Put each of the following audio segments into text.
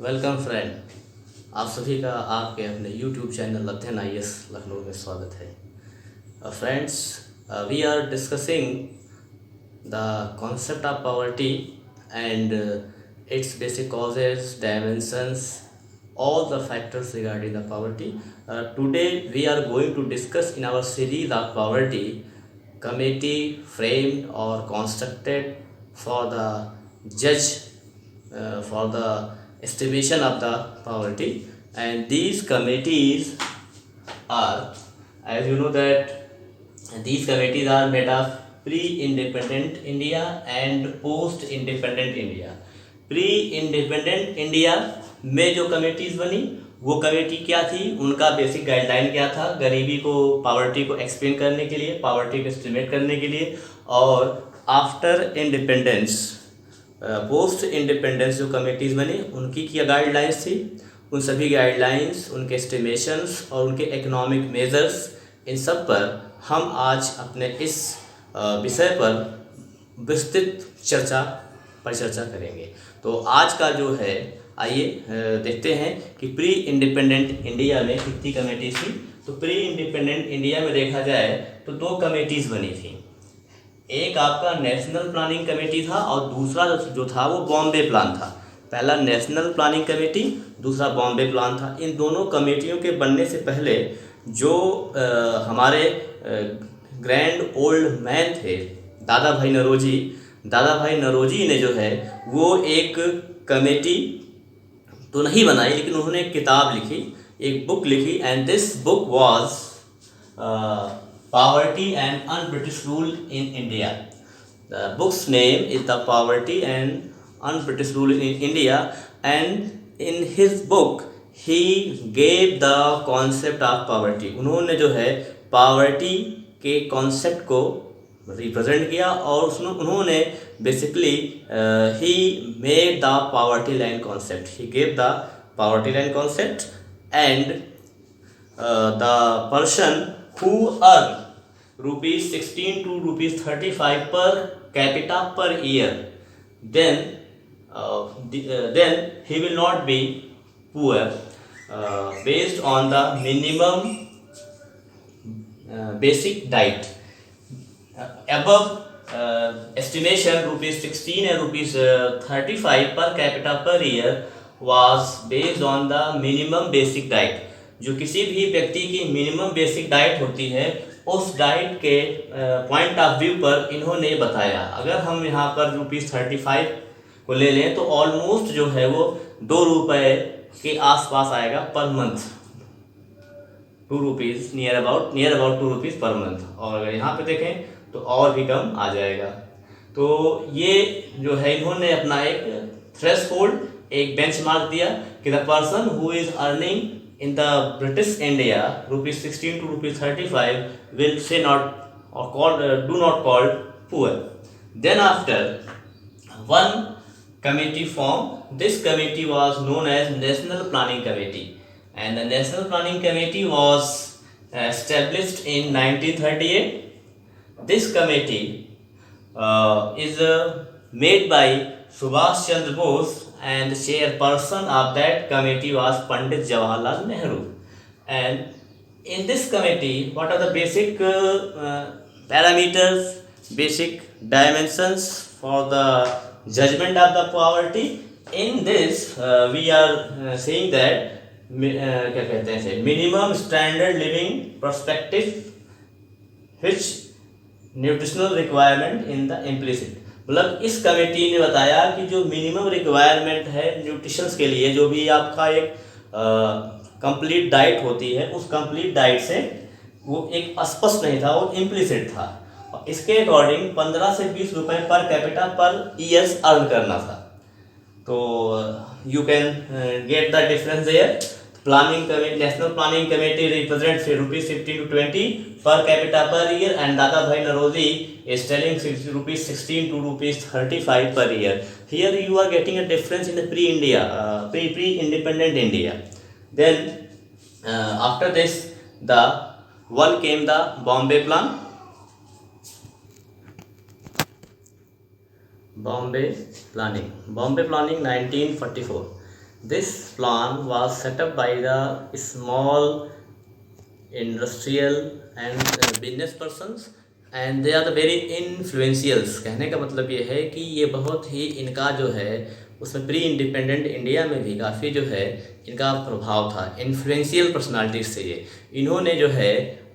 Welcome friend. आप सभी का आपके अपने YouTube channel Adhyayan IAS Lucknow में स्वागत है। Friends, we are discussing the concept of poverty and its basic causes, dimensions, all the factors regarding the poverty. Today we are going to discuss in our series of poverty committee framed or constructed for the judge for the estimation of the poverty, and these committees are, as you know that these committees are made of pre-independent India and post-independent India. Pre-independent India में जो committees बनी वो committee क्या थी, उनका basic guideline क्या था, गरीबी को, पावर्टी को एक्सप्लेन करने के लिए, पावर्टी को एस्टिमेट करने के लिए। और आफ्टर इंडिपेंडेंस, पोस्ट इंडिपेंडेंस जो कमेटीज़ बनी उनकी क्या गाइडलाइंस थी, उन सभी गाइडलाइंस, उनके एस्टिमेशंस और उनके इकोनॉमिक मेजर्स, इन सब पर हम आज अपने इस विषय पर विस्तृत परिचर्चा करेंगे। तो आज का जो है, आइए देखते हैं कि प्री इंडिपेंडेंट इंडिया में कितनी कमेटीज थी। तो प्री इंडिपेंडेंट इंडिया में देखा जाए तो दो कमेटीज़ बनी थी। एक आपका नेशनल प्लानिंग कमेटी था और दूसरा जो था वो बॉम्बे प्लान था। पहला नेशनल प्लानिंग कमेटी, दूसरा बॉम्बे प्लान था। इन दोनों कमेटियों के बनने से पहले जो हमारे ग्रैंड ओल्ड मैन थे दादा भाई नरोजी ने जो है वो एक कमेटी तो नहीं बनाई, लेकिन उन्होंने एक किताब लिखी, एक बुक लिखी, and this book was Poverty and Un-British Rule in India. The book's name is The Poverty and Un-British Rule in India, and in his book he gave the concept of poverty. उन्होंने जो है poverty के concept को represent किया और उन्होंने basically he made the poverty line concept, he gave the poverty line concept, and the person who earn rupees 16 to rupees 35 per capita per year, then he will not be poor, based on the minimum basic diet. Above estimation rupees 16 and rupees 35 per capita per year was based on the minimum basic diet. जो किसी भी व्यक्ति की minimum basic diet होती है, उस diet के point of view पर इन्होंने बताया। अगर हम यहाँ पर ₹35 को ले लें तो ऑलमोस्ट जो है वो ₹2 के आसपास आएगा per month, ₹2 near about ₹2 per month. और अगर यहाँ पे देखें तो और भी कम आ जाएगा। तो ये जो है इन्होंने अपना एक थ्रेशोल्ड, एक बेंचमार्क दिया कि the person who is earning in the British India rupees 16 to rupees 35 will say not or do not call poor. Then after one committee formed. This committee was known as National Planning Committee, and the National Planning Committee was established in 1938. This committee is made by Subhash Chandra Bose, and the chairperson of that committee was Pandit Jawaharlal Nehru. And in this committee, what are the basic parameters, basic dimensions for the judgment of the poverty? In this we are saying that क्या कहते हैं, minimum standard living perspective, which nutritional requirement in the implicit. मतलब इस committee ने बताया कि जो minimum requirement है न्यूट्रिशंस के लिए, जो भी आपका एक कंप्लीट डाइट होती है, उस कंप्लीट डाइट से वो एक स्पष्ट नहीं था, वो इम्प्लिसिट था। और इसके अकॉर्डिंग 15 से 20 रुपए पर कैपिटा पर ईयर्स अर्न करना था। तो you can get the difference there. Planning committee, national planning committee represents ₹15 to 20 per capita per year, and Dada Bhai Naroji is telling ₹16 to ₹35 per year. Here you are getting a difference in the pre-independent India. Then after this, the one came the Bombay plan. Bombay planning 1944. This plan was set up by the small industrial and business persons and they are the very influentials। कहने का मतलब ये है कि ये बहुत ही इनका जो है उसमें प्री इंडिपेंडेंट इंडिया में भी काफ़ी जो है इनका प्रभाव था। इन्फ्लुएंशियल पर्सनालिटीज से ये इन्होंने जो है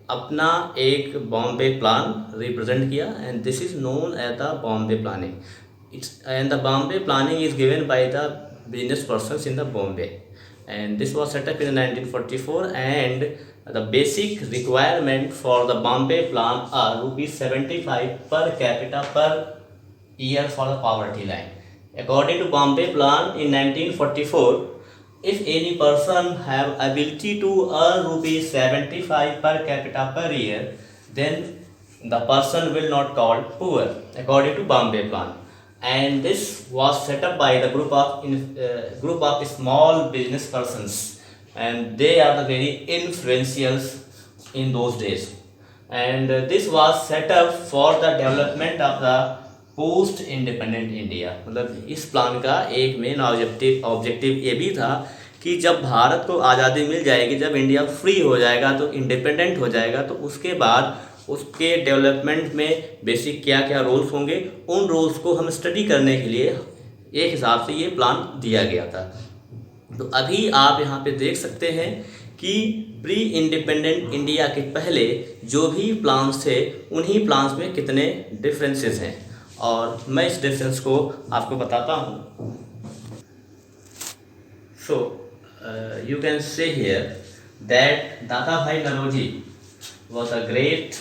अपना एक बॉम्बे प्लान रिप्रेजेंट किया and this is known as the Bombay planning. It's and the Bombay planning is given by the business persons in the Bombay and this was set up in 1944 and the basic requirement for the Bombay plan are rupees 75 per capita per year for the poverty line. According to Bombay plan in 1944, if any person have ability to earn rupees 75 per capita per year, then the person will not called poor according to Bombay plan. And this was set up by the group of small business persons and they are the very influential in those days and this was set up for the development of the post independent India। मतलब इस plan का एक main objective ये भी था कि जब भारत को आज़ादी मिल जाएगी, जब इंडिया फ्री हो जाएगा तो इंडिपेंडेंट हो जाएगा तो उसके बाद उसके डेवलपमेंट में बेसिक क्या क्या रोल्स होंगे, उन रोल्स को हम स्टडी करने के लिए एक हिसाब से ये प्लान दिया गया था। तो अभी आप यहाँ पे देख सकते हैं कि प्री इंडिपेंडेंट इंडिया के पहले जो भी प्लान्स थे उन्हीं प्लान्स में कितने डिफरेंसेस हैं और मैं इस डिफरेंस को आपको बताता हूँ। So you can say here that दादा भाई Naoroji was a great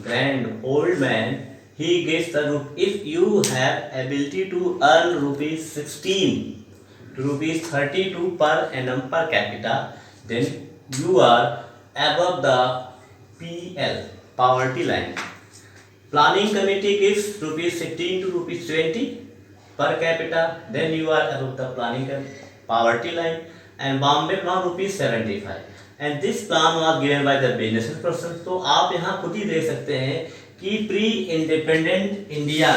grand old man। He gets the if you have ability to earn rupees 16 to rupees 32 per annum per capita, then you are above the PL poverty line। Planning committee gives rupees 16 to rupees 20 per capita, then you are above the planning poverty line and Bombay plan rupees 75 and this plan was given by the business person। तो आप यहाँ खुद ही देख सकते हैं कि pre independent India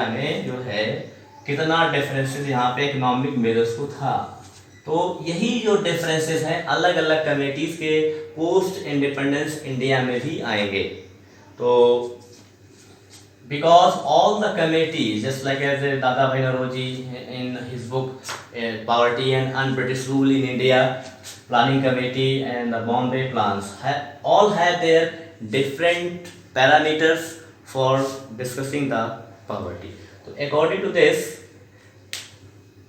में जो है कितना डिफरेंसेस यहाँ पे इकोनॉमिक मेजर्स को था। तो यही जो डिफरेंसेस हैं अलग अलग कमेटीज के पोस्ट इंडिपेंडेंस इंडिया में भी आएंगे। तो because all the committees just like as Dada Bhai Nauroji in his book Poverty and Un-British Rule in India, Planning Committee and the Bombay plans all have their different parameters for discussing the poverty। So according to this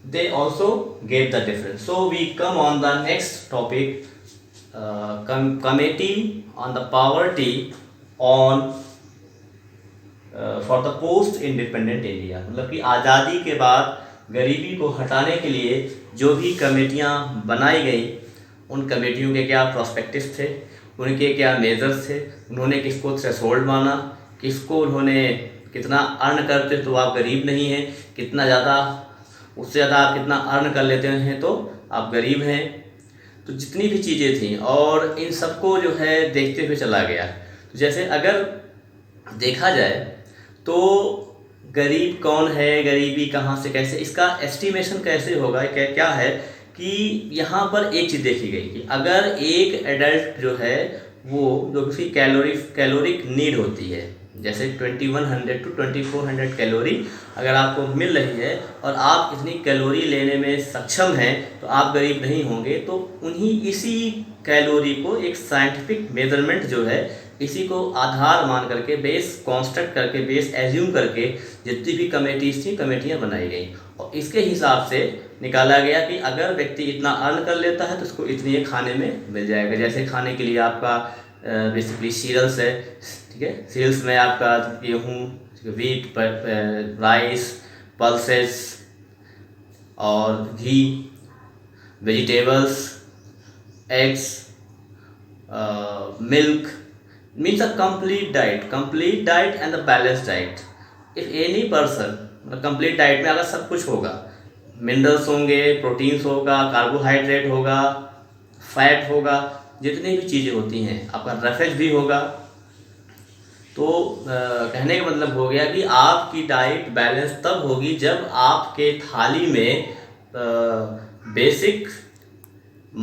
they also gave the difference। So we come on the next topic, committee on the poverty on for the post independent India. मतलब कि आज़ादी के बाद गरीबी को हटाने के लिए जो भी कमेटियाँ बनाई गई उन कमेटियों के क्या प्रोस्पेक्टिव्स थे, उनके क्या मेजर्स थे, उन्होंने किसको थ्रेशोल्ड माना, किसको उन्होंने कितना अर्न करते तो आप गरीब नहीं हैं, कितना ज़्यादा उससे ज़्यादा आप कितना अर्न कर लेते हैं तो आप गरीब हैं। तो जितनी भी चीज़ें थी और इन सबको जो है देखते हुए चला गया। तो जैसे अगर देखा जाए तो गरीब कौन है, गरीबी कहाँ से कैसे, इसका एस्टिमेशन कैसे होगा, क्या है कि यहाँ पर एक चीज़ देखी गई कि अगर एक एडल्ट जो है वो जो उसकी कैलोरिक नीड होती है जैसे 2100 to 2400 कैलोरी अगर आपको मिल रही है और आप इतनी कैलोरी लेने में सक्षम हैं तो आप गरीब नहीं होंगे। तो उन्हीं इसी कैलोरी को एक साइंटिफिक मेजरमेंट जो है इसी को आधार मान करके बेस कॉन्स्ट्रक्ट करके बेस एज्यूम करके जितनी भी कमेटीज थी कमेटियाँ बनाई गई और इसके हिसाब से निकाला गया कि अगर व्यक्ति इतना अर्न कर लेता है तो उसको इतनी खाने में मिल जाएगा। जैसे खाने के लिए आपका बेसिकली सीरियल्स है, ठीक है, सीरियल्स में आपका गेहूँ, वीट, राइस, पल्सेस और ghee, vegetables, eggs, milk means a complete diet and a balanced diet। if any person complete diet में अगर सब कुछ होगा, मिनरल्स होंगे, प्रोटीन्स होगा, कार्बोहाइड्रेट होगा, फैट होगा, जितनी भी चीज़ें होती हैं, आपका रफेज भी होगा, तो कहने का मतलब हो गया कि आपकी डाइट बैलेंस तब होगी जब आपके थाली में बेसिक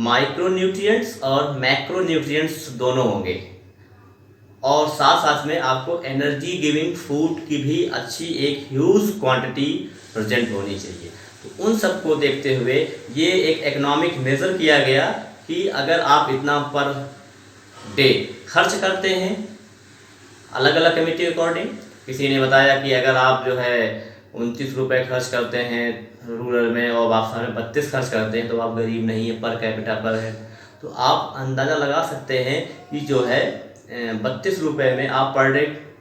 माइक्रोन्यूट्रिएंट्स और मैक्रोन्यूट्रिएंट्स दोनों होंगे, और साथ साथ में आपको एनर्जी गिविंग फूड की भी अच्छी एक ह्यूज क्वांटिटी प्रेजेंट होनी चाहिए। तो उन सब को देखते हुए ये एक इकोनॉमिक मेज़र किया गया कि अगर आप इतना पर डे खर्च करते हैं अलग अलग कमेटी के अकॉर्डिंग। किसी ने बताया कि अगर आप जो है 29 रुपये खर्च करते हैं रूरल में और वापसा में 32 खर्च करते हैं तो आप गरीब नहीं है, पर कैपिटा पर है। तो आप अंदाज़ा लगा सकते हैं कि जो है 32 रुपये में आप पर डे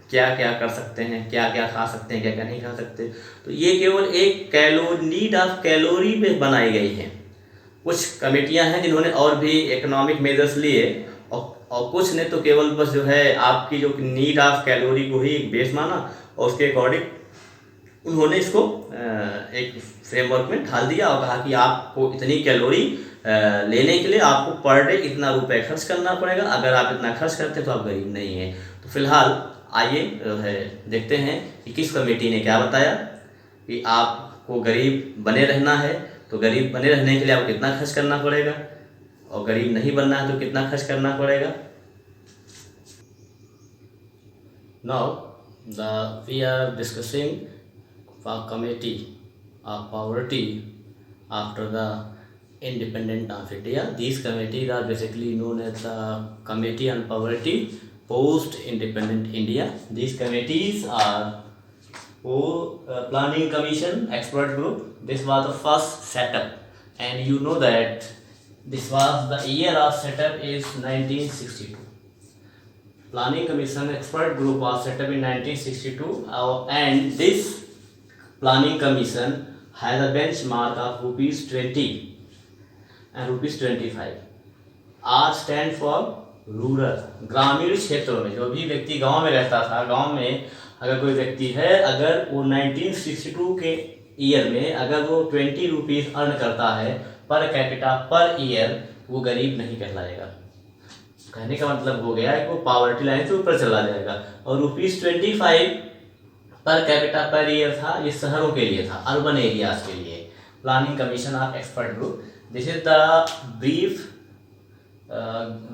क्या क्या कर सकते हैं, क्या क्या खा सकते हैं, क्या क्या नहीं खा सकते। तो ये केवल एक नीड ऑफ कैलोरी पे बनाई गई है। कुछ कमेटियां हैं जिन्होंने और भी इकोनॉमिक मेजर्स लिए, और कुछ ने तो केवल बस जो है आपकी जो नीड ऑफ कैलोरी को ही एक बेस माना और उसके अकॉर्डिंग उन्होंने इसको एक फ्रेमवर्क में ढाल दिया और कहा कि आपको इतनी कैलोरी लेने के लिए आपको पर डे इतना रुपए खर्च करना पड़ेगा, अगर आप इतना खर्च करते हैं तो आप गरीब नहीं हैं। तो फिलहाल आइए है देखते हैं कि किस कमेटी ने क्या बताया कि आपको गरीब बने रहना है तो गरीब बने रहने के लिए आपको कितना खर्च करना पड़ेगा, और गरीब नहीं बनना है तो कितना खर्च करना पड़ेगा। Now we are discussing committee of poverty after the independent of India. These committees are basically known as the Committee on Poverty post independent India. These committees are Planning Commission Expert Group. This was the first setup, and you know that this was the year of setup is 1962. Planning Commission Expert Group was set up in 1962, and this Planning Commission has a benchmark of ₹20 and ₹25. R stand for rural. ग्रामीण क्षेत्रों में जो भी व्यक्ति गांव में रहता था, गांव में अगर कोई व्यक्ति है, अगर वो 1962 के ईयर में अगर वो ₹20 अर्न करता है पर कैपिटा पर ईयर, वो गरीब नहीं कहलाएगा। कहने का मतलब हो गया है कि वो पॉवर्टी लाइन से ऊपर चला जाएगा। और ₹25 पर कैपिटा पर ईयर था, ये शहरों के लिए था, अर्बन एरियाज के लिए। Planning commission of expert group, this is the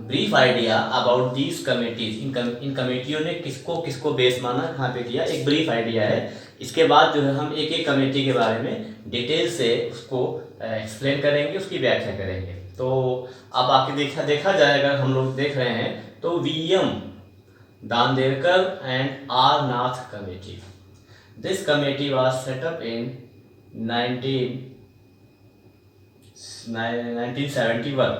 brief idea about these committees. इन कमेटियों ने किसको किसको बेस माना, कहाँ पे किया, एक ब्रीफ आइडिया है। इसके बाद जो है हम एक एक कमेटी के बारे में डिटेल से उसको एक्सप्लेन करेंगे, उसकी व्याख्या करेंगे। तो अब आके देखा जाएगा, हम लोग देख रहे हैं तो VM Dandekar and R Nath committee. This committee was set up in 1971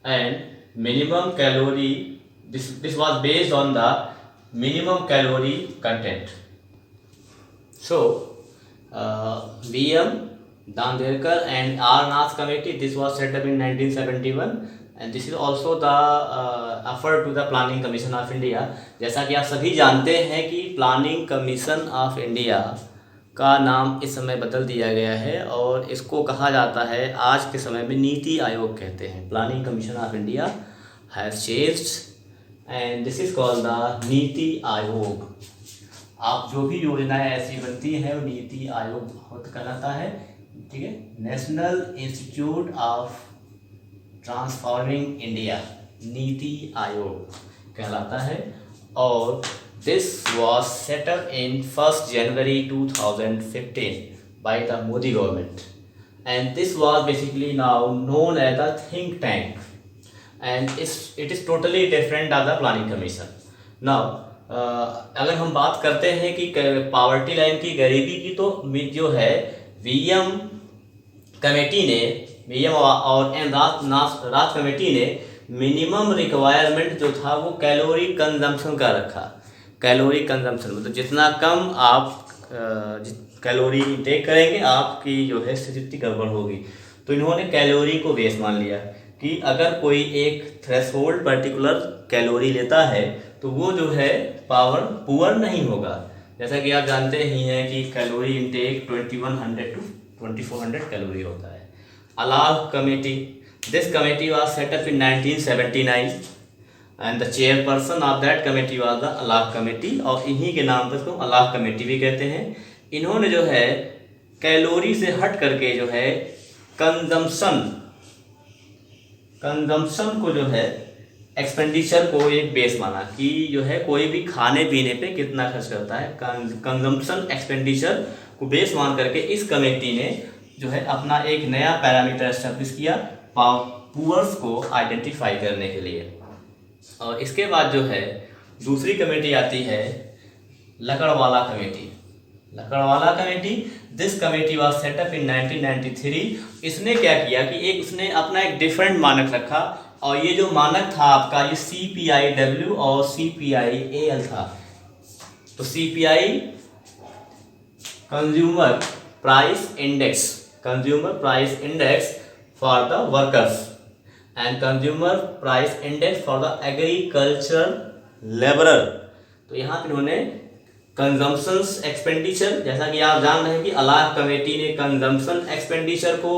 and minimum calorie, this was based on the minimum calorie content. So VM Danderkar and R Nath committee, this was set up in 1971 and this is also the effort to the Planning Commission of India. जैसा कि आप सभी जानते हैं कि planning commission of India का नाम इस समय बदल दिया गया है और इसको कहा जाता है आज के समय में नीति आयोग कहते हैं। Planning commission of India has changed and this is called the NITI Aayog. आप जो भी योजनाएं ऐसी बनती हैं वो नीति आयोग बहुत कहलाता है, ठीक है। National institute of transforming India, NITI Aayog कहलाता है। और this was set up in 1st January 2015 by the Modi government, and this was basically now known as the think tank, and it is totally different than the planning commission. Now अगर हम बात करते हैं कि poverty line की, गरीबी की, तो जो है वीएम कमेटी ने, वीएम और एन रात कमेटी ने मिनिमम रिक्वायरमेंट जो था वो कैलोरी कंजम्पशन का रखा। कैलोरी कंजम्पशन मतलब जितना कम आप कैलोरी इंटेक करेंगे आपकी जो है स्थिति गड़बड़ होगी। तो इन्होंने कैलोरी को बेस मान लिया कि अगर कोई एक थ्रेशोल्ड पर्टिकुलर कैलोरी लेता है तो वो जो है पुअर नहीं होगा। जैसा कि आप जानते ही हैं कि कैलोरी इंटेक 2100 to 2400 कैलोरी होता है। Alagh committee, this committee was set up in 1979 and the chairperson of that committee was the Alagh committee, और इन्हीं के नाम पर इसको अलाफ कमेटी भी कहते हैं। इन्होंने जो है कैलोरी से हट करके जो है कंजम्पशन को जो है एक्सपेंडिचर को एक बेस माना कि जो है कोई भी खाने पीने पे कितना खर्च करता है, कंजम्पशन एक्सपेंडिचर को बेस मान करके इस कमेटी ने जो है अपना एक नया पैरामीटर एस्टेब्लिश किया पुअर्स को आइडेंटिफाई करने के लिए। और इसके बाद जो है दूसरी कमेटी आती है Lakdawala committee. Lakdawala committee, this committee was set up इन 1993। इसने क्या किया कि उसने अपना एक डिफरेंट मानक रखा, और ये जो मानक था आपका ये CPIW और CPIAL था। तो CPI consumer price index for the workers and consumer price index for the agricultural labourer. तो यहाँ पर इन्होंने कंजम्पशन एक्सपेंडिचर, जैसा कि आप जान रहे हैं कि अलाफ कमेटी ने कंजम्पशन एक्सपेंडिचर को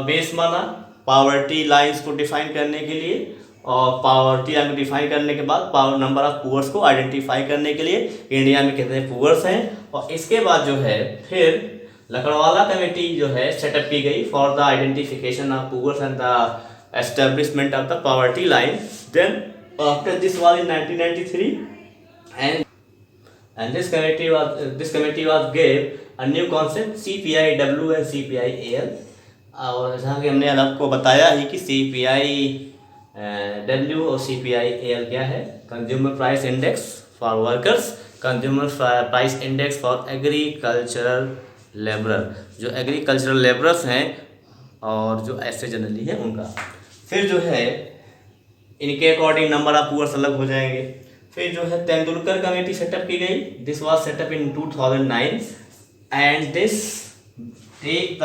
बेस माना पॉवर्टी लाइंस को डिफाइन करने के लिए, और पॉवर्टी लाइन को डिफाइन करने के बाद नंबर ऑफ पुअर्स को आइडेंटिफाई करने के लिए इंडिया में कितने पुअर्स हैं। और इसके बाद जो है फिर लकड़वाला कमेटी जो है सेटअप की गई for the identification of poors and the establishment of the poverty line. Then after this was in 1993 and this committee was gave a new concept CPIW and CPIAL। और जहाँ कि हमने आपको बताया ही कि CPIW और CPIAL क्या है, consumer price index for workers, consumer price index for agricultural labourer, जो एग्रीकल्चरल लेबरर्स हैं और जो ऐसे जनरली है उनका। फिर जो है इनके अकॉर्डिंग नंबर ऑफ पुअर्स अलग हो जाएंगे। फिर जो है तेंदुलकर कमेटी सेटअप की गई। This was setup in 2009 and this take the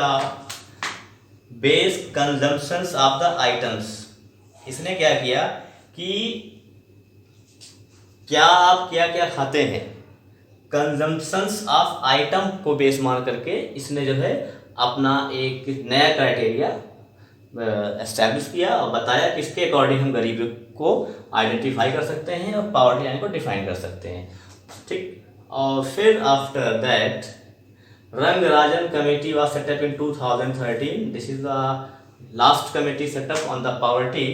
base consumptions of the items. इसने क्या किया कि क्या आप क्या क्या खाते हैं, कंजम्पशंस ऑफ आइटम को बेस मान करके इसने जो है अपना एक नया क्राइटेरिया एस्टैब्लिश किया और बताया कि इसके अकॉर्डिंग हम गरीब को आइडेंटिफाई कर सकते हैं और पॉवर्टी लाइन को डिफाइन कर सकते हैं। ठीक, और फिर after that Rangarajan committee was setup in 2013। This is the last committee setup on the poverty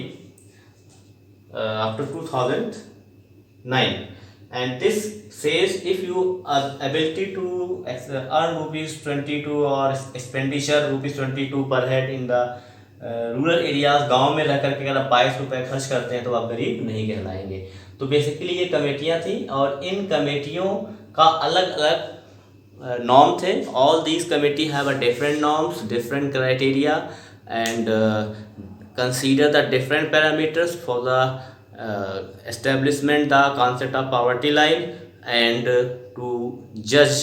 after 2009 and this says if you are ability to earn ₹22 or expenditure ₹22 per head in the rural areas, गांव में रह करके अगर आप 22 रुपये खर्च करते हैं तो आप गरीब नहीं कहलाएंगे। तो बेसिकली ये कमेटियाँ थी और इन कमेटियों का अलग अलग नॉर्म थे। All these committee have a different norms, different criteria and consider the different parameters for the establishment the concept of poverty line and to judge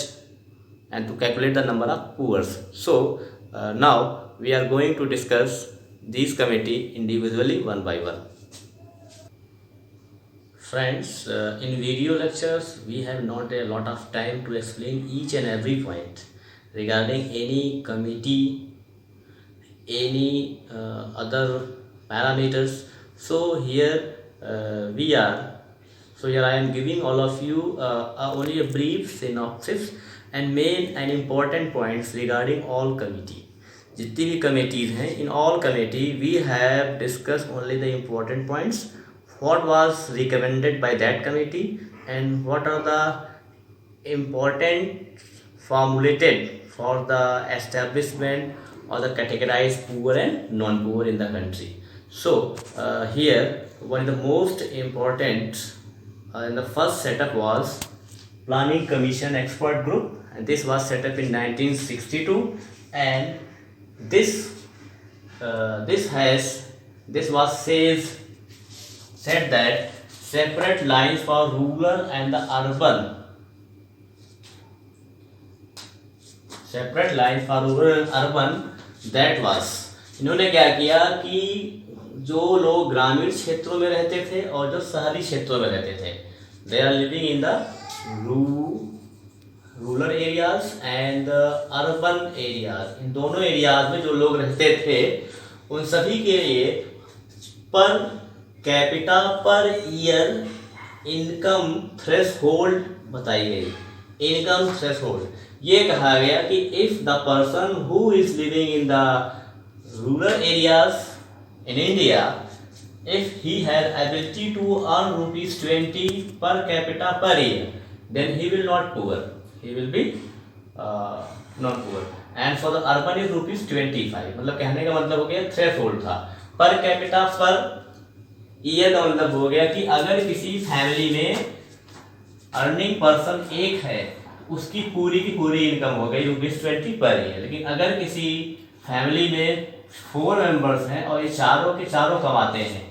and to calculate the number of poor. So now we are going to discuss these committee individually one by one. Friends, in video lectures we have not a lot of time to explain each and every point regarding any committee, any other parameters. So here I am giving all of you only a brief synopsis and main and important points regarding all committee. जितनी भी committees हैं, in all committee we have discussed only the important points, what was recommended by that committee and what are the important formulated for the establishment or the categorized poor and non-poor in the country. So here one of the most important in the first setup was Planning Commission Expert Group, and this was set up in 1962 and this was said that separate lines for rural and the urban, that was, इन्होंने क्या किया कि जो लोग ग्रामीण क्षेत्रों में रहते थे और जो शहरी क्षेत्रों में रहते थे, they are living in the rural areas and the urban areas, इन दोनों एरियाज में जो लोग रहते थे उन सभी के लिए पर capita per year income threshold बताई गई। इनकम थ्रेशोल्ड ये कहा गया कि if the person who is living in the rural areas in India, if he has ability to earn rupees 20 per capita per year, then he will not poor, he will be not poor, and for the urban is rupees 25। मतलब कहने का मतलब हो गया threshold था पर capita per year का मतलब हो गया कि अगर किसी फैमिली में अर्निंग पर्सन एक है उसकी पूरी की पूरी इनकम हो गई ₹20 पर ईयर। लेकिन अगर किसी फैमिली में 4 मेंबर्स हैं और ये चारों के चारों कमाते हैं,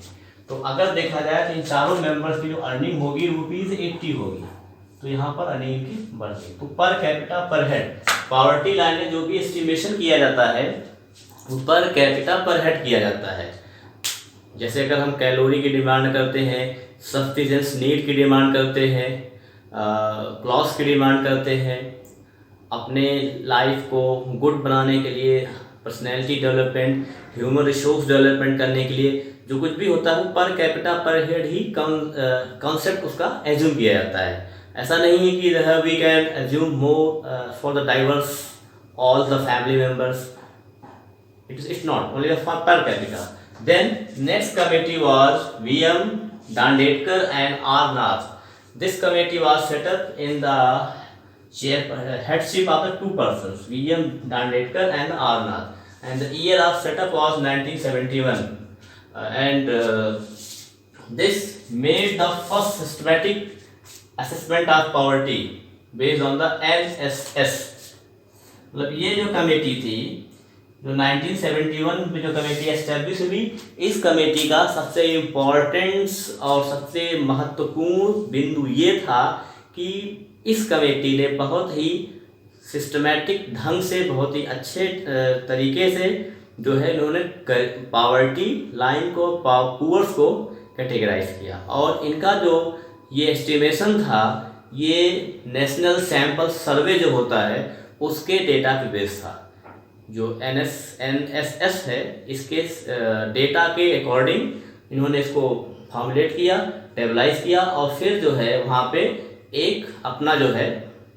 तो अगर देखा जाए तो इन चारों मेंबर्स की जो अर्निंग होगी ₹80 होगी। तो यहाँ पर अर्निंग की बढ़ गई। तो पर capita per head poverty line में जो भी एस्टिमेशन किया जाता है वो पर कैपिटा पर हेड किया जाता है। जैसे अगर हम कैलोरी की डिमांड करते हैं, सब्सिस्टेंस नीड की डिमांड करते हैं, क्लॉथ्स की डिमांड करते हैं, अपने लाइफ को गुड बनाने के लिए, personality development, human resource development करने के लिए जो कुछ भी होता है वो पर कैपिटा पर हेड ही कॉन्सेप्ट उसका एज्यूम किया जाता है। ऐसा नहीं है कि we can assume more for the diverse all the family members, it's not only the per capita. Then next committee was V.M. Dandekar and R. Nath. This committee was set up in the headship of the two persons, V.M. Dandekar and R. Nath, and the year of setup was 1971, and this made the first systematic assessment of poverty based on the NSS। मतलब ये जो committee थी जो 1971 में जो committee establish हुई, इस committee का सबसे इम्पोर्टेंस और सबसे महत्वपूर्ण बिंदु ये था कि इस कमेटी ने बहुत ही सिस्टमैटिक ढंग से, बहुत ही अच्छे तरीके से जो है इन्होंने पॉवर्टी लाइन को, पुअर्स को कैटेगराइज किया। और इनका जो ये एस्टिमेशन था ये नेशनल सैंपल सर्वे जो होता है उसके डेटा पे बेस था। जो NSS है इसके डेटा के अकॉर्डिंग इन्होंने इसको फॉर्मुलेट किया, टेबलाइज किया और फिर जो है वहाँ पे एक अपना जो है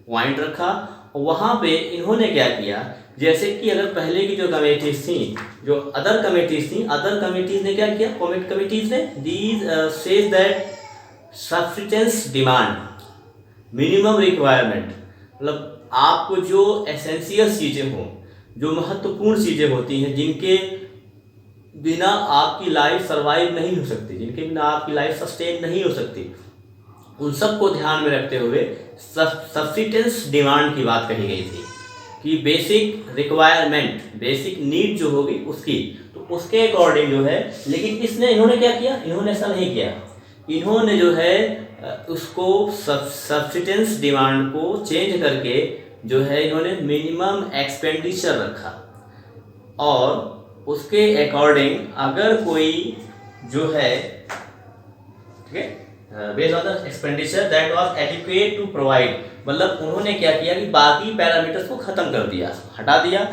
पॉइंट रखा। और वहाँ पे इन्होंने क्या किया, जैसे कि अगर पहले की जो कमेटीज थी, जो अदर कमेटीज थी, अदर कमेटीज ने क्या किया, कमेटीज ने these says that subsistence demand, minimum requirement, मतलब आपको जो एसेंशियल चीज़ें हों, जो महत्वपूर्ण चीज़ें होती हैं, जिनके बिना आपकी लाइफ सर्वाइव नहीं हो सकती, जिनके बिना आपकी लाइफ सस्टेन नहीं हो सकती, उन सब को ध्यान में रखते हुए सब्सिस्टेंस डिमांड की बात कही गई थी कि बेसिक रिक्वायरमेंट, बेसिक नीड जो होगी उसकी, तो उसके अकॉर्डिंग जो है। लेकिन इन्होंने क्या किया, इन्होंने ऐसा नहीं किया, इन्होंने जो है उसको सब्सिस्टेंस डिमांड को चेंज करके जो है इन्होंने मिनिमम एक्सपेंडिचर रखा और उसके अकॉर्डिंग अगर कोई जो है, ठीक है, based on the expenditure that was adequate to provide, मतलब उन्होंने क्या किया कि बाकी पैरामीटर्स को ख़त्म कर दिया, हटा दिया,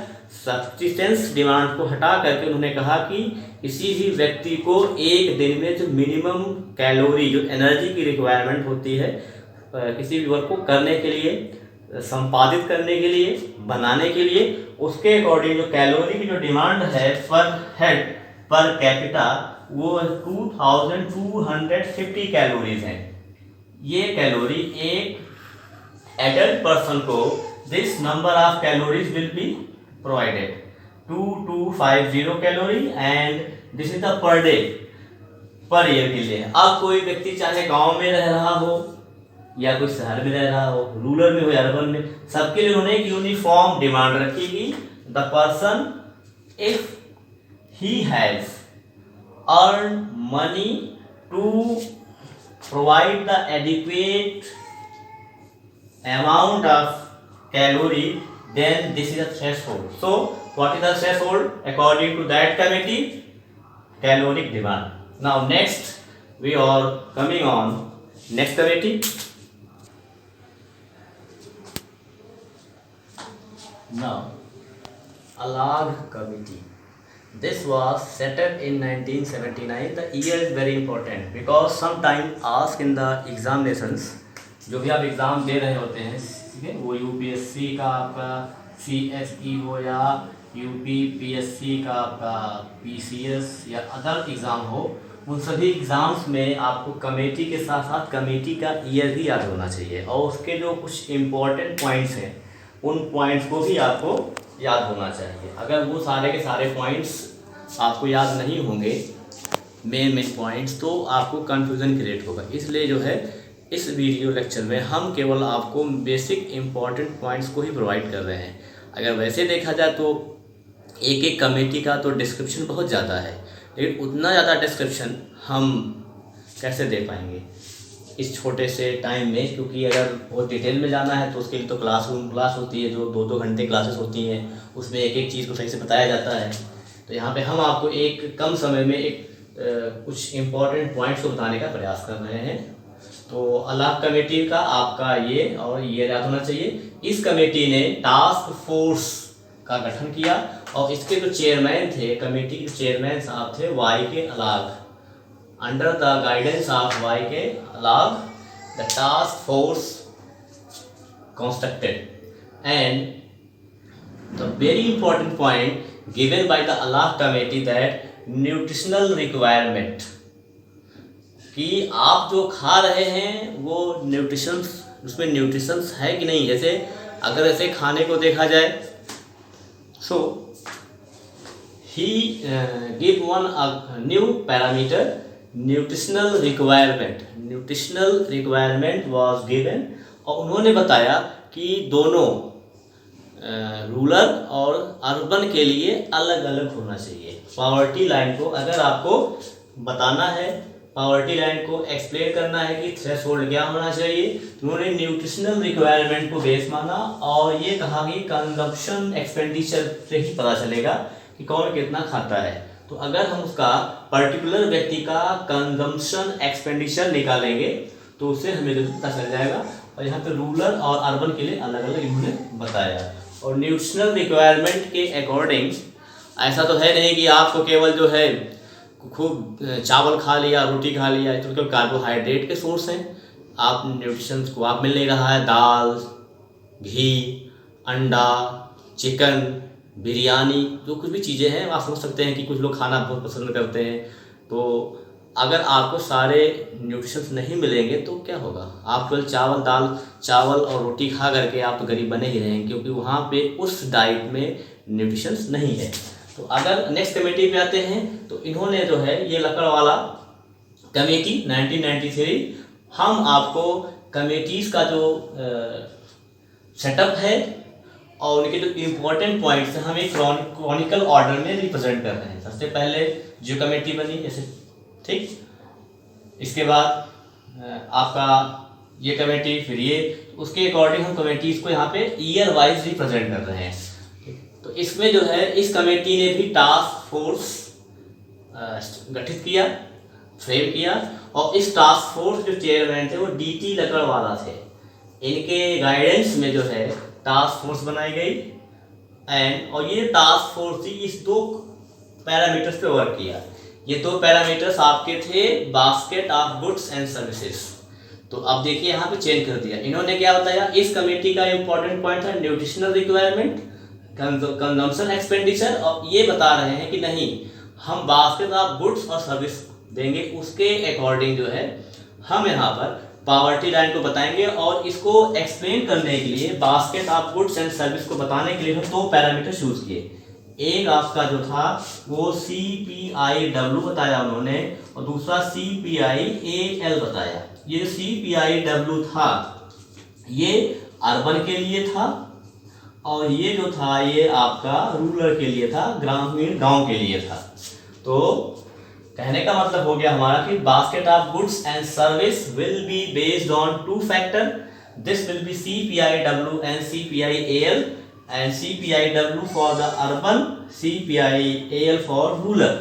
सब्सिस्टेंस डिमांड को हटा करके उन्होंने कहा कि किसी भी व्यक्ति को एक दिन में जो मिनिमम कैलोरी, जो एनर्जी की रिक्वायरमेंट होती है किसी भी वर्क को करने के लिए, संपादित करने के लिए, बनाने के लिए, उसके अकॉर्डिंग जो कैलोरी की जो डिमांड है पर हेड पर कैपिटा वो 2250 कैलोरीज हैं। ये कैलोरी एक एडल्ट पर्सन को this number of calories will be provided 2250 calorie and this is the per day per year के लिए। अब कोई व्यक्ति चाहे गांव में रह रहा हो या कोई शहर में रह रहा हो, रूरल में हो या अर्बन में, सबके लिए उन्होंने एक यूनिफॉर्म डिमांड रखी कि the person if he has earn money to provide the adequate amount of calorie, then this is a threshold. So what is the threshold according to that committee? Caloric demand. Now next we are coming on next committee. Now Alag committee. This was settled in 1979. The year is very important because sometime ask in the examinations, जो भी आप exam दे रहे होते हैं, ठीक है, वो UPSC का आपका सीएसई हो या यूपीपीएससी का आपका पीसीएस या अदर एग्ज़ाम हो, उन सभी एग्ज़ाम्स में आपको कमेटी के साथ साथ कमेटी का ईयर भी याद होना चाहिए और उसके जो कुछ इम्पोर्टेंट पॉइंट्स हैं उन पॉइंट्स को भी आपको याद होना चाहिए। अगर वो सारे के सारे पॉइंट्स आपको याद नहीं होंगे, मेन पॉइंट्स, तो आपको कन्फ्यूज़न क्रिएट होगा। इसलिए जो है इस वीडियो लेक्चर में हम केवल आपको बेसिक इम्पॉर्टेंट पॉइंट्स को ही प्रोवाइड कर रहे हैं। अगर वैसे देखा जाए तो एक एक कमेटी का तो डिस्क्रिप्शन बहुत ज़्यादा है, लेकिन उतना ज़्यादा डिस्क्रिप्शन हम कैसे दे पाएंगे इस छोटे से टाइम में, क्योंकि अगर बहुत डिटेल में जाना है तो उसके लिए तो क्लास होती है, जो 2-2 घंटे क्लासेस होती हैं, उसमें एक एक चीज़ को सही से बताया जाता है। तो यहाँ पे हम आपको एक कम समय में एक कुछ इम्पोर्टेंट पॉइंट्स को बताने का प्रयास कर रहे हैं। तो अलाह कमेटी का आपका ये और ये याद होना चाहिए। इस कमेटी ने टास्क फोर्स का गठन किया और इसके जो चेयरमैन थे, कमेटी के चेयरमैन साहब थे Y K Alagh. Under the guidance of Y K Alagh the task force constructed and the very important point given by the Allah committee that nutritional requirement, कि आप जो खा रहे हैं वो न्यूट्रिशंस, उसमें न्यूट्रिशंस है कि नहीं। जैसे अगर ऐसे खाने को देखा जाए, so he give one new parameter nutritional requirement was given, और उन्होंने बताया कि दोनों रूरल और अर्बन के लिए अलग अलग होना चाहिए। पॉवर्टी लाइन को अगर आपको बताना है, पॉवर्टी लाइन को एक्सप्लेन करना है कि थ्रेशोल्ड क्या होना चाहिए, तो उन्होंने न्यूट्रिशनल रिक्वायरमेंट को बेस माना और ये कहा कि कंजम्पशन एक्सपेंडिचर से ही पता चलेगा कि कौन कितना खाता है। तो अगर हम उसका पर्टिकुलर व्यक्ति का कंजम्पशन एक्सपेंडिचर निकालेंगे तो उससे हमें जो पता चल जाएगा। और यहाँ पे रूरल और अर्बन के लिए अलग अलग इन्होंने बताया। और न्यूट्रिशनल रिक्वायरमेंट के अकॉर्डिंग ऐसा तो है नहीं कि आपको केवल जो है खूब चावल खा लिया, रोटी खा लिया, तो कार्बोहाइड्रेट के सोर्स हैं। आप न्यूट्रिशंस को आप मिल नहीं रहा है, दाल, घी, अंडा, चिकन, बिरयानी, जो कुछ भी चीज़ें हैं आप समझ सकते हैं कि कुछ लोग खाना बहुत पसंद करते हैं। तो अगर आपको सारे न्यूट्रिशंस नहीं मिलेंगे तो क्या होगा, आप केवल चावल और रोटी खा करके आप तो गरीब बने ही रहेंगे, क्योंकि वहाँ पे उस डाइट में न्यूट्रिशंस नहीं है। तो अगर नेक्स्ट कमेटी पे आते हैं तो इन्होंने जो है ये लकड़वाला कमेटी 1993, हम आपको कमेटीज़ का जो सेटअप है और उनके जो इम्पोर्टेंट पॉइंट्स हैं हम एक क्रॉनिकल ऑर्डर में रिप्रेजेंट कर रहे हैं। सबसे पहले जो कमेटी बनी जैसे, ठीक, इसके बाद आपका ये कमेटी, फिर ये, उसके अकॉर्डिंग हम कमेटीज़ को यहाँ पे ईयर वाइज रिप्रेजेंट कर रहे हैं। तो इसमें जो है इस कमेटी ने भी टास्क फोर्स गठित किया, फ्रेम किया, और इस टास्क फोर्स जो चेयरमैन थे वो डीटी लकड़वाला थे। इनके गाइडेंस में जो है टास्क फोर्स बनाई गई और ये टास्क फोर्स थी, इस 2 पैरामीटर्स पे वर्क किया। ये 2 पैरामीटर्स आपके थे basket of goods and services. तो अब देखिए यहाँ पे चेंज कर दिया। इन्होंने क्या बताया, इस कमेटी का इंपॉर्टेंट पॉइंट था न्यूट्रिशनल रिक्वायरमेंट, कंजम्पशन एक्सपेंडिचर, और ये बता रहे हैं कि नहीं, हम बास्केट ऑफ गुड्स और सर्विस देंगे, उसके अकॉर्डिंग जो है हम यहाँ पर पॉवर्टी लाइन को बताएंगे। और इसको एक्सप्लेन करने के लिए basket of goods and service को बताने के लिए हम 2 पैरामीटर चूज किए। एक आपका जो था वो CPIW बताया उन्होंने, और दूसरा CPIAL बताया। ये CPIW था ये अर्बन के लिए था, और ये जो था ये आपका रूरल के लिए था, ग्रामीण गांव के लिए था। तो कहने का मतलब हो गया हमारा कि basket of goods and service will be based on 2 factor, this will be CPIW and CPIAL, and CPIW for the urban, CPIAL for rural.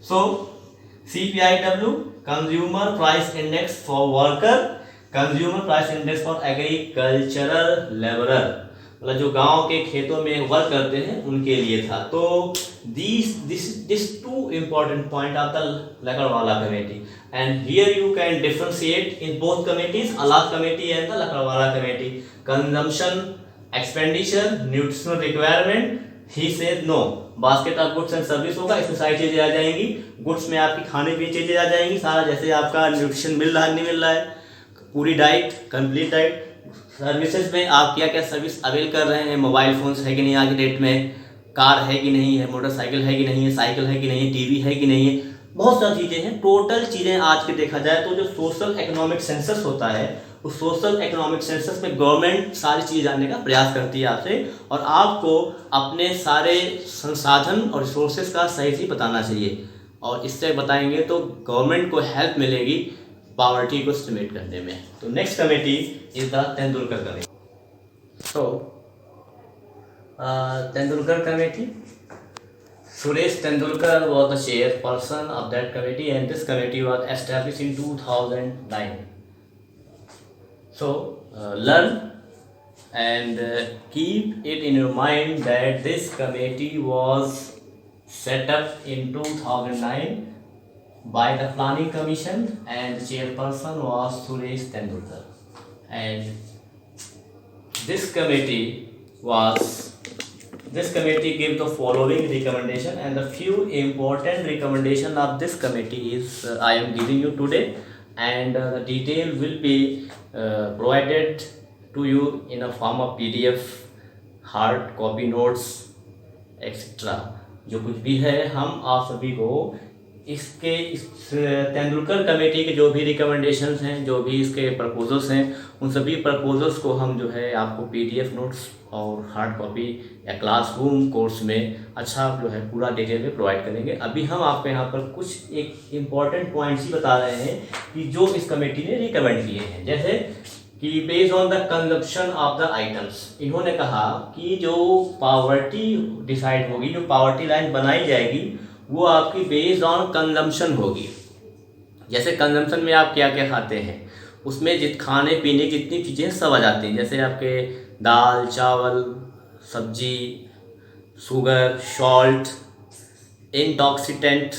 So CPIW consumer price index for worker, consumer price index for agricultural laborer. मतलब जो गांव के खेतों में work करते हैं उनके लिए था। तो this two important point of the Lakdawala committee, and here you can differentiate in both committees, Alagh committee and the Lakdawala committee. Consumption, expenditure, nutritional requirement, he said no. Basket of goods and service होगा, इसमें सारी चीजें आ जाएंगी। Goods में आपकी खाने पीने चीजें आ जाएंगी, सारा जैसे आपका न्यूट्रिशन मिल रहा है नहीं मिल रहा है, पूरी डाइट, कंप्लीट डाइट। सर्विसेज में आप क्या क्या सर्विस अवेल कर रहे हैं, मोबाइल फोन्स है कि नहीं आज के डेट में, कार है कि नहीं है, मोटरसाइकिल है कि नहीं है, साइकिल है कि नहीं है, टीवी है कि नहीं है, बहुत सारी चीज़ें हैं। टोटल चीज़ें आज के देखा जाए तो जो सोशल इकोनॉमिक सेंसस होता है, उस सोशल इकोनॉमिक सेंसस में गवर्नमेंट सारी चीज़ जानने का प्रयास करती है आपसे, और आपको अपने सारे संसाधन और रिसोर्सेज का सही से बताना चाहिए, और इससे बताएंगे तो गवर्नमेंट को हेल्प मिलेगी पॉवर्टी को एस्टिमेट करने में। तो next committee is the Tendulkar committee. So Tendulkar committee, Suresh Tendulkar was the chairperson of that committee, and this committee was established in 2009. So learn and keep it in your mind that this committee was set up in 2009 by the planning commission, and the chairperson was Suresh Tendulkar, and this committee gave the following recommendation, and the few important recommendation of this committee is I am giving you today, and the detail will be provided to you in a form of PDF, hard copy notes, etc. जो कुछ भी है हम आप सभी को इस Tendulkar committee के जो भी रिकमेंडेशंस हैं, जो भी इसके प्रपोजल्स हैं, उन सभी प्रपोजल्स को हम जो है आपको PDF नोट्स और हार्ड कॉपी या क्लासरूम कोर्स में अच्छा जो है पूरा डिटेल में प्रोवाइड करेंगे। अभी हम आपको यहाँ पर कुछ एक इम्पॉर्टेंट पॉइंट्स ही बता रहे हैं कि जो इस कमेटी ने रिकमेंड किए हैं। जैसे कि based on the consumption of the items, इन्होंने कहा कि जो पावर्टी डिसाइड होगी, जो पावर्टी लाइन बनाई जाएगी, वो आपकी बेस्ड ऑन कंजम्पशन होगी। जैसे कंजम्पशन में आप क्या क्या खाते हैं, उसमें खाने पीने की जितनी चीज़ें सब आ जाती हैं, जैसे आपके दाल, चावल, सब्जी, शुगर, सॉल्ट, इंटॉक्सिडेंट,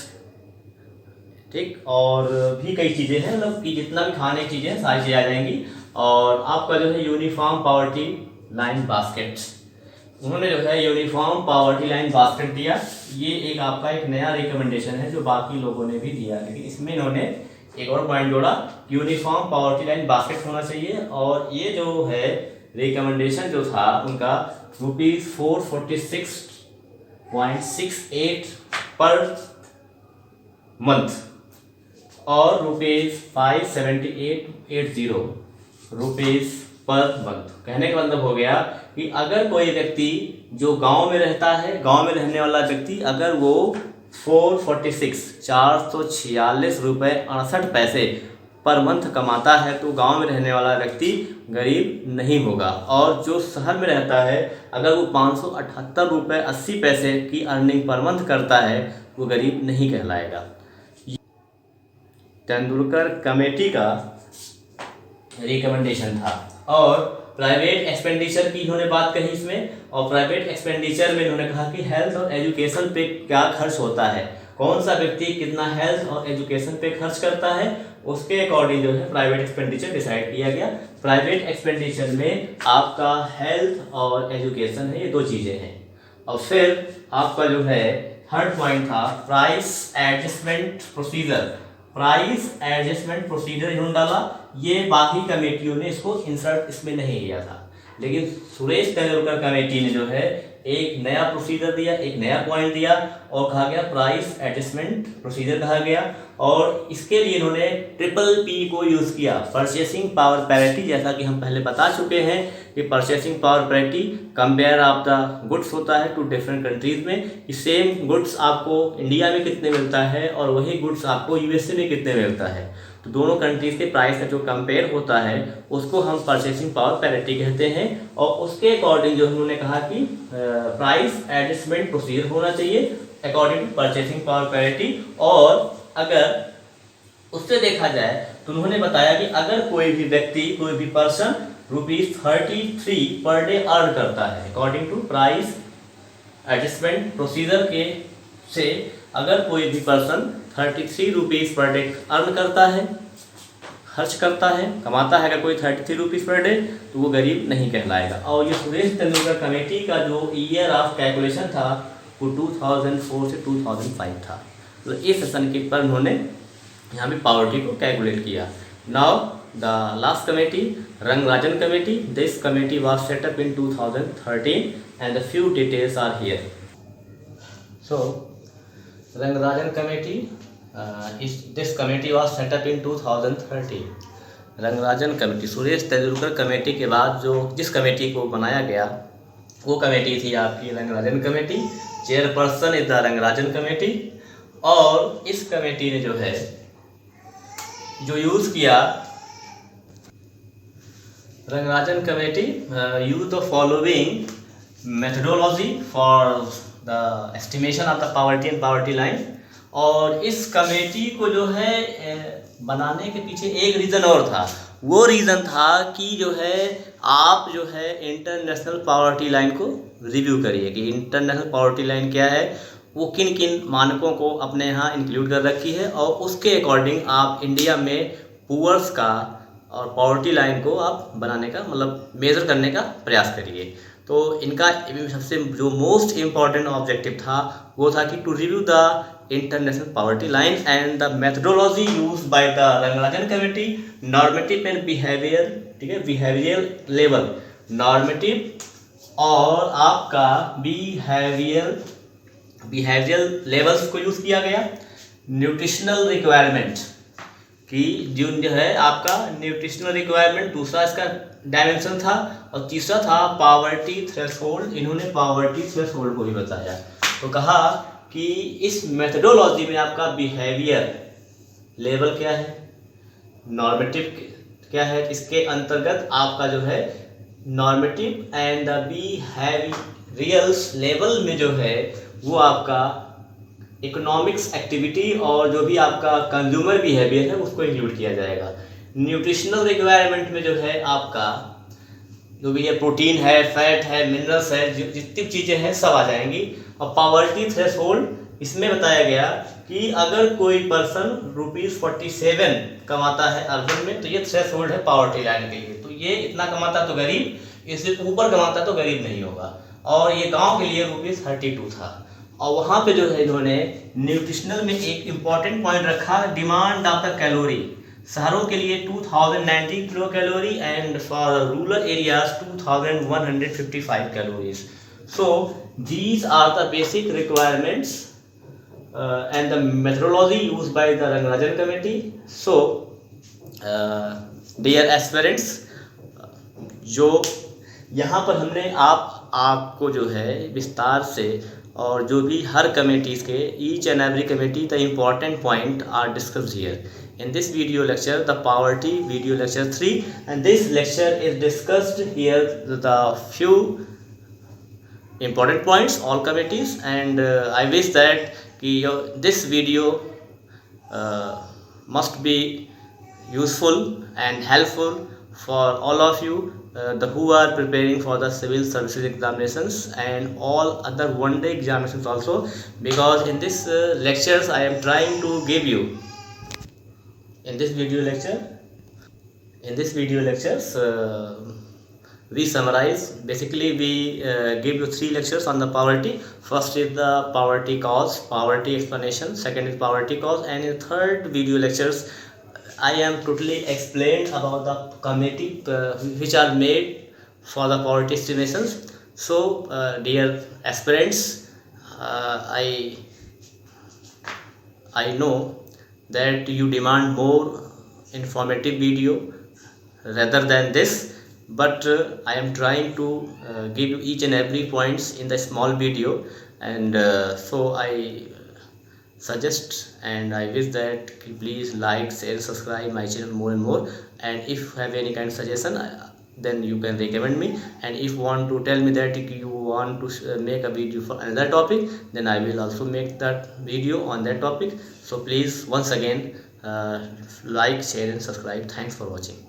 ठीक, और भी कई चीज़ें हैं, मतलब कि जितना भी खाने की चीज़ें हैं सारी चीज़ें आ जाएंगी। और आपका जो है यूनिफॉर्म पावर्टी लाइन बास्केट, उन्होंने जो है यूनिफॉर्म पावर्टी लाइन बास्केट दिया। ये एक आपका एक नया रिकमेंडेशन है जो बाकी लोगों ने भी दिया, लेकिन इसमें इन्होंने एक और पॉइंट जोड़ा, यूनिफॉर्म पावर्टी लाइन बास्केट होना चाहिए। और ये जो है रिकमेंडेशन जो था उनका ₹446.68 पर मंथ और ₹578.80 पर मंथ। कहने का मतलब हो गया कि अगर कोई व्यक्ति जो गांव में रहता है, गांव में रहने वाला व्यक्ति, अगर वो 446 रुपये 68 पैसे पर मंथ कमाता है तो गांव में रहने वाला व्यक्ति गरीब नहीं होगा। और जो शहर में रहता है, अगर वो 578 रुपये 80 पैसे की अर्निंग पर मंथ करता है, वो गरीब नहीं कहलाएगा। तेंदुलकर कमेटी का रिकमेंडेशन था। और प्राइवेट एक्सपेंडिचर की इन्होंने बात कही इसमें, और प्राइवेट एक्सपेंडिचर में इन्होंने कहा कि हेल्थ और एजुकेशन पे क्या खर्च होता है, कौन सा व्यक्ति कितना हेल्थ और एजुकेशन पे खर्च करता है, उसके अकॉर्डिंग जो है प्राइवेट एक्सपेंडिचर डिसाइड किया गया। प्राइवेट एक्सपेंडिचर में आपका हेल्थ और एजुकेशन है, ये दो चीज़ें हैं। और फिर आपका जो है थर्ड पॉइंट था price adjustment procedure. Price adjustment procedure इन्होंने डाला, ये बाकी कमेटियों ने इसको इंसर्ट इसमें नहीं किया था, लेकिन सुरेश तेंदुलकर कमेटी ने जो है एक नया प्रोसीजर दिया, एक नया पॉइंट दिया, और कहा गया प्राइस एडजस्टमेंट प्रोसीजर कहा गया। और इसके लिए इन्होंने PPP को यूज़ किया, परचेसिंग पावर पैरिटी। जैसा कि हम पहले बता चुके हैं कि purchasing power parity compare of the goods होता है टू डिफरेंट कंट्रीज़ में, कि सेम गुड्स आपको इंडिया में कितने मिलता है और वही गुड्स आपको USA में कितने मिलता है, तो दोनों कंट्रीज़ के प्राइस का जो कंपेयर होता है उसको हम परचेसिंग पावर पैरिटी कहते हैं। और उसके अकॉर्डिंग जो उन्होंने कहा कि प्राइस एडजस्टमेंट प्रोसीजर होना चाहिए according to purchasing power parity. और अगर उससे देखा जाए तो उन्होंने बताया कि अगर कोई भी व्यक्ति, कोई भी पर्सन ₹33 पर डे अर्न करता है according to price adjustment procedure के से। अगर कोई भी पर्सन ₹33 पर डे अर्न करता है, खर्च करता है, कमाता है अगर कोई ₹33 पर डे, तो वो गरीब नहीं कहलाएगा। और ये सुरेश तेंदुलकर कमेटी का जो ईयर ऑफ कैलकुलेशन था वो 2004 से 2005 था। तो इस सेशन के पर उन्होंने यहाँ पे पॉवर्टी को कैलकुलेट किया। Now the last committee, Rangarajan committee, this committee was set up in 2013 and the few details are here. So Rangarajan committee, this committee was set up in 2013। Rangarajan committee, Suresh Tendulkar committee के बाद जो जिस कमेटी को बनाया गया वो कमेटी थी आपकी Rangarajan committee. Chairperson is the Rangarajan committee. और इस कमेटी ने जो है जो यूज़ किया, Rangarajan committee use the following methodology for the estimation of the poverty and poverty line. और इस कमेटी को जो है बनाने के पीछे एक रीज़न और था। वो रीज़न था कि जो है आप जो है इंटरनेशनल पॉवर्टी लाइन को रिव्यू करिए कि इंटरनेशनल पॉवर्टी लाइन क्या है, वो किन किन मानकों को अपने यहाँ इंक्लूड कर रखी है, और उसके अकॉर्डिंग आप इंडिया में पुअर्स का और पॉवर्टी लाइन को आप बनाने का मतलब मेज़र करने का प्रयास करिए। तो इनका सबसे जो मोस्ट इम्पॉर्टेंट ऑब्जेक्टिव था वो था कि to review the international poverty line and the methodology use by the Rangarajan committee, normative and behavior, ठीक है, बिहेवियरल लेवल, नॉर्मेटिव और आपका बिहेवियरल लेवल्स को यूज़ किया गया। न्यूट्रिशनल रिक्वायरमेंट कि जो है आपका न्यूट्रिशनल रिक्वायरमेंट, दूसरा इसका डायमेंशन था, और तीसरा था पॉवर्टी थ्रेशोल्ड। इन्होंने पॉवर्टी थ्रेशोल्ड को भी बताया। तो कहा कि इस मेथडोलॉजी में आपका बिहेवियर लेवल क्या है, नॉर्मेटिव क्या है, इसके अंतर्गत आपका जो है नॉर्मेटिव एंड द बिहेवियरल्स लेवल में जो है वो आपका इकोनॉमिक्स एक्टिविटी और जो भी आपका कंज्यूमर बिहेवियर है उसको इंक्लूड किया जाएगा। न्यूट्रिशनल रिक्वायरमेंट में जो है आपका जो भी है प्रोटीन है, फैट है, मिनरल्स है, जितनी चीज़ें हैं सब आ जाएंगी। और पॉवर्टी थ्रेशोल्ड इसमें बताया गया कि अगर कोई पर्सन ₹47 कमाता है अर्बन में, तो ये थ्रेशोल्ड है पॉवर्टी लाइन के लिए। तो ये इतना कमाता तो गरीब, इससे ऊपर कमाता तो गरीब नहीं होगा। और ये गांव के लिए ₹32 था। और वहाँ पे जो है इन्होंने न्यूट्रिशनल में एक इम्पॉर्टेंट पॉइंट रखा, डिमांड ऑफ द कैलोरी। शहरों के लिए 2090 kilo calorie and for rural areas 2155 calories. So these are the basic requirements and the methodology used by the Rangarajan committee. So dear aspirants, जो यहाँ पर हमने आपको जो है विस्तार से और जो भी हर कमेटीज़ के each and every committee the important point are discussed here. In this video lecture, the poverty video lecture 3, and this lecture is discussed here the few important points all committees, and I wish that this video must be useful and helpful for all of you who are preparing for the civil services examinations and all other one day examinations also, because in this lectures I am trying to give you in this video lectures we summarize. Basically we give you 3 lectures on the poverty. First is the poverty cause, poverty explanation, second is poverty cause, and in third video lectures I am totally explained about the committee which are made for the poverty estimations. So dear aspirants, I know that you demand more informative video rather than this, but I am trying to give you each and every points in the small video, and so I suggest and I wish that please like, share, subscribe my channel more and more, and if you have any kind of suggestion then you can recommend me, and if you want to tell me that you want to make a video for another topic, then I will also make that video on that topic. So please once again like, share and subscribe. Thanks for watching.